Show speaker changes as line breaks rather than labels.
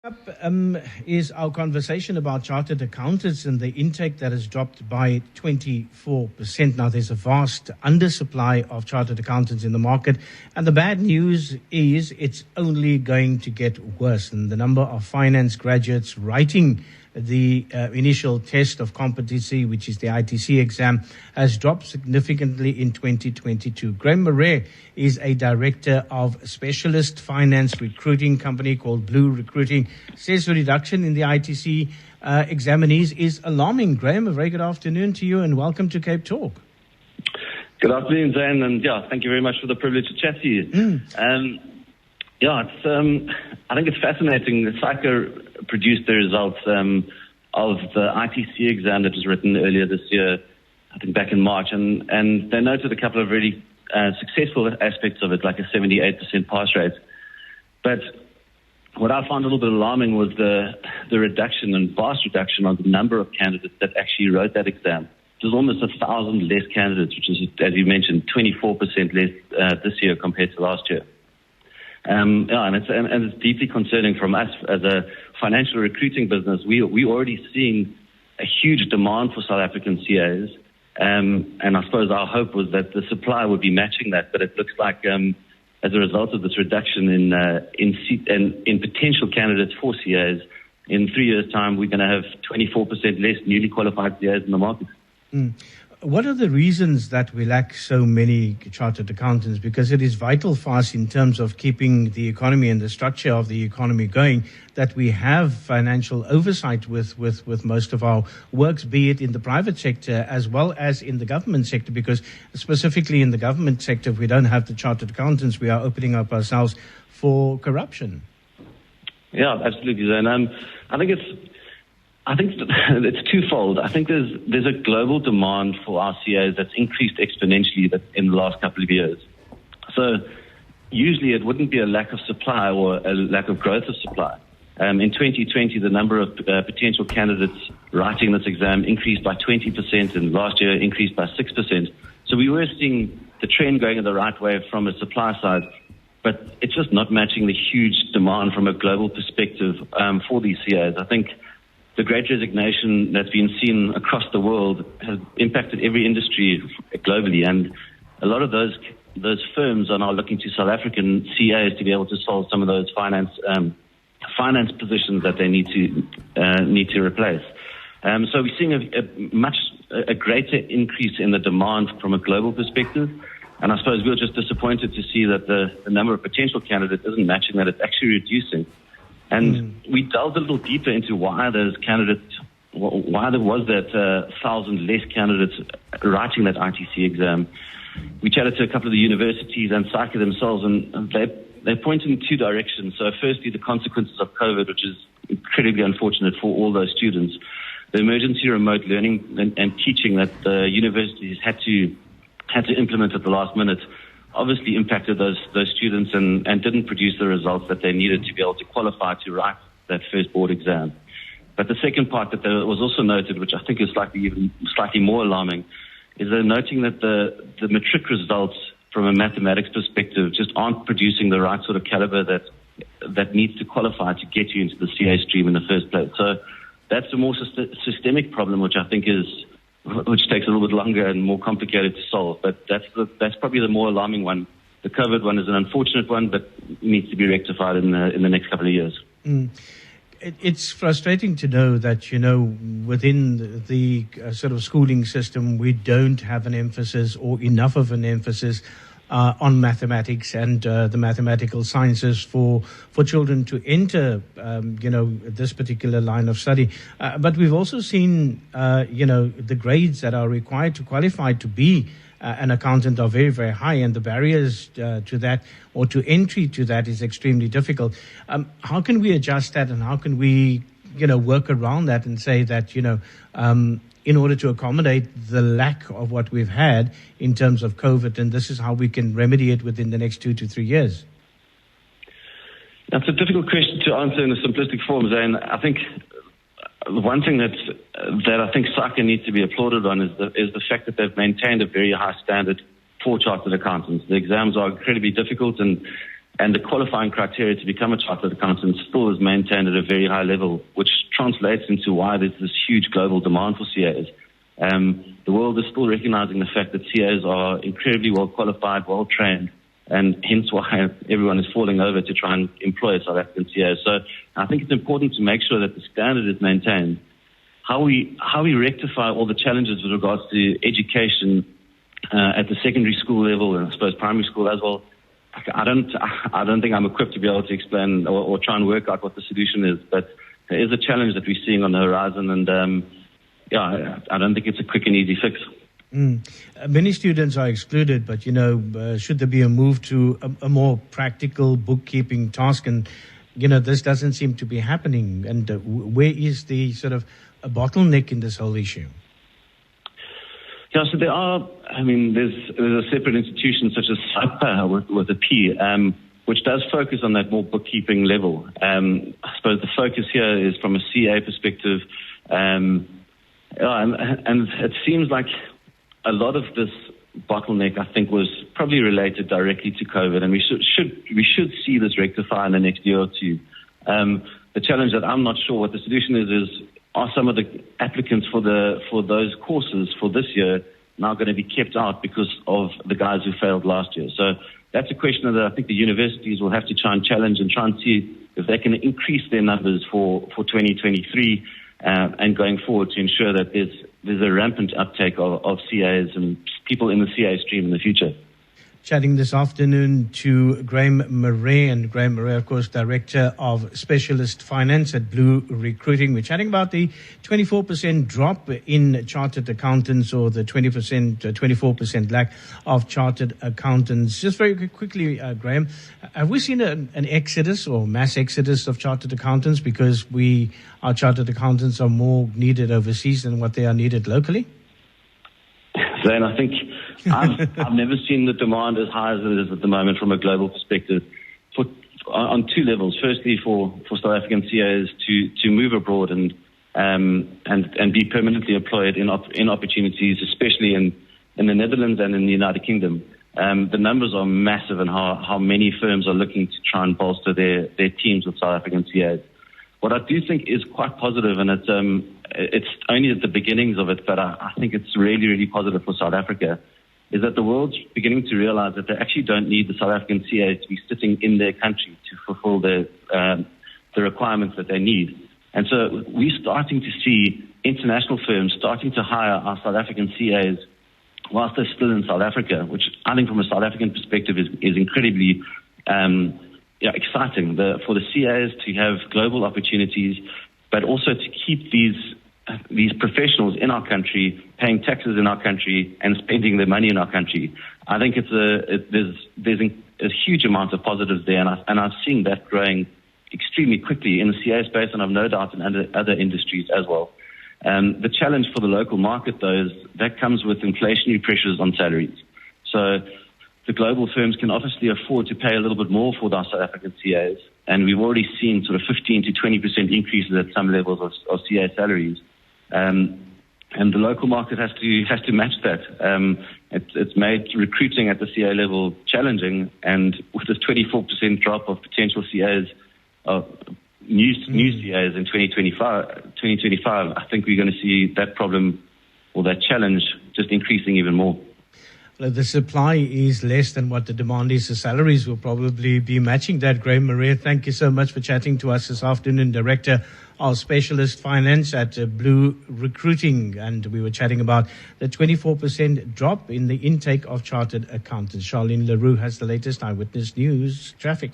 Up is our conversation about chartered accountants and the intake that has dropped by 24%. Now, there's a vast undersupply of chartered accountants in the market, and the bad news is it's only going to get worse. And the number of finance graduates writing the initial test of competency, which is the ITC exam, has dropped significantly in 2022. Graeme Marais is a director of specialist finance recruiting company called Blue Recruiting. Says the reduction in the ITC examinees is alarming. Graeme, a very good afternoon to you and welcome to Cape Talk.
Good afternoon, Zane, and thank you very much for the privilege to chat to you. I think it's fascinating. The SAICA produced the results of the ITC exam that was written earlier this year, I think back in March, and they noted a couple of really successful aspects of it, like a 78% pass rate. But what I found a little bit alarming was the reduction and vast reduction on the number of candidates that actually wrote that exam. It was almost 1,000 less candidates, which is, as you mentioned, 24% less this year compared to last year. And it's deeply concerning from us as a financial recruiting business. We're already seeing a huge demand for South African CAs, and I suppose our hope was that the supply would be matching that. But it looks like, as a result of this reduction in potential candidates for CAs, in 3 years' time, we're going to have 24% less newly qualified CAs in the market.
What are the reasons that we lack so many chartered accountants? Because it is vital for us in terms of keeping the economy and the structure of the economy going, that we have financial oversight with most of our works, be it in the private sector as well as in the government sector, because specifically in the government sector, if we don't have the chartered accountants, we are opening up ourselves for corruption.
Yeah, absolutely. And I think it's twofold. I think there's a global demand for our CAs that's increased exponentially in the last couple of years. So usually it wouldn't be a lack of supply or a lack of growth of supply. In 2020, the number of potential candidates writing this exam increased by 20%, and last year increased by 6%. So we were seeing the trend going in the right way from a supply side, but it's just not matching the huge demand from a global perspective for these CAs. I think the great resignation that's been seen across the world has impacted every industry globally, and a lot of those firms are now looking to South African CAs to be able to solve some of those finance positions that they need to replace. So we're seeing a greater increase in the demand from a global perspective, and I suppose we're just disappointed to see that the number of potential candidates isn't matching that; it's actually reducing. And we delved a little deeper into why there was that 1,000 less candidates writing that ITC exam. We chatted to a couple of the universities and SAICA themselves, and they point in two directions. So firstly, the consequences of COVID, which is incredibly unfortunate for all those students. The emergency remote learning and teaching that the universities had to implement at the last minute obviously impacted those students and didn't produce the results that they needed to be able to qualify to write that first board exam. But the second part that was also noted, which I think is slightly more alarming, is they're noting that the matric results from a mathematics perspective just aren't producing the right sort of caliber that needs to qualify to get you into the CA stream in the first place. So that's a more systemic problem, which I think which takes a little bit longer and more complicated to solve. But that's probably the more alarming one. The COVID one is an unfortunate one, but needs to be rectified in the next couple of years.
It's frustrating to know that, within the sort of schooling system, we don't have an emphasis or enough of an emphasis on mathematics and the mathematical sciences for children to enter, this particular line of study. But we've also seen, the grades that are required to qualify to be an accountant are very, very high, and the barriers to that or to entry to that is extremely difficult. How can we adjust that, and how can we, work around that and say that, in order to accommodate the lack of what we've had in terms of COVID, and this is how we can remedy it within the next 2 to 3 years?
That's a difficult question to answer in a simplistic form, Zane. I think the one thing that I think SAICA needs to be applauded on is the fact that they've maintained a very high standard for chartered accountants. The exams are incredibly difficult, and And the qualifying criteria to become a chartered accountant still is maintained at a very high level, which translates into why there's this huge global demand for CAs. The world is still recognizing the fact that CAs are incredibly well qualified, well trained, and hence why everyone is falling over to try and employ South African CAs. So I think it's important to make sure that the standard is maintained. How we rectify all the challenges with regards to education at the secondary school level and I suppose primary school as well, I don't think I'm equipped to be able to explain or try and work out what the solution is. But there is a challenge that we're seeing on the horizon, and I don't think it's a quick and easy fix.
Many students are excluded, but should there be a move to a more practical bookkeeping task? And this doesn't seem to be happening. And where is the sort of a bottleneck in this whole issue?
Yeah, so there's a separate institution such as SAPA with a P, which does focus on that more bookkeeping level. I suppose the focus here is from a CA perspective, and it seems like a lot of this bottleneck, I think, was probably related directly to COVID, and we should see this rectify in the next year or two. The challenge that I'm not sure what the solution is are some of the applicants for those courses for this year now going to be kept out because of the guys who failed last year? So that's a question that I think the universities will have to try and challenge and try and see if they can increase their numbers for 2023 and going forward to ensure that there's a rampant uptake of CAs and people in the CA stream in the future.
Chatting this afternoon to Graeme Marais, and Graeme Marais, of course, Director of Specialist Finance at Blue Recruiting. We're chatting about the 24% drop in chartered accountants, or the 24% lack of chartered accountants. Just very quickly, Graeme, have we seen an exodus or mass exodus of chartered accountants because our chartered accountants are more needed overseas than what they are needed locally?
Zane, I think I've never seen the demand as high as it is at the moment from a global perspective on two levels. Firstly, for South African CAs to move abroad and be permanently employed in opportunities, especially in the Netherlands and in the United Kingdom. The numbers are massive, and how many firms are looking to try and bolster their teams with South African CAs. What I do think is quite positive, and it's only at the beginnings of it, but I think it's really, really positive for South Africa, is that the world's beginning to realize that they actually don't need the South African CA to be sitting in their country to fulfill the requirements that they need. And so we're starting to see international firms starting to hire our South African CAs whilst they're still in South Africa, which I think from a South African perspective is incredibly exciting for the CAs to have global opportunities, but also to keep these professionals in our country, paying taxes in our country and spending their money in our country. I think there's a huge amount of positives there, and I've seen that growing extremely quickly in the CA space, and I've no doubt in other industries as well. The challenge for the local market, though, is that comes with inflationary pressures on salaries. So the global firms can obviously afford to pay a little bit more for our South African CAs, and we've already seen sort of 15 to 20% increases at some levels of CA salaries. And the local market has to match that. It's made recruiting at the CA level challenging, and with this 24% drop of potential CAs, new CAs in 2025, I think we're going to see that problem or that challenge just increasing even more.
The supply is less than what the demand is. The salaries will probably be matching that. Graeme Marais, thank you so much for chatting to us this afternoon, Director of Specialist Finance at Blue Recruiting. And we were chatting about the 24% drop in the intake of chartered accountants. Charlene Leroux has the latest Eyewitness News traffic.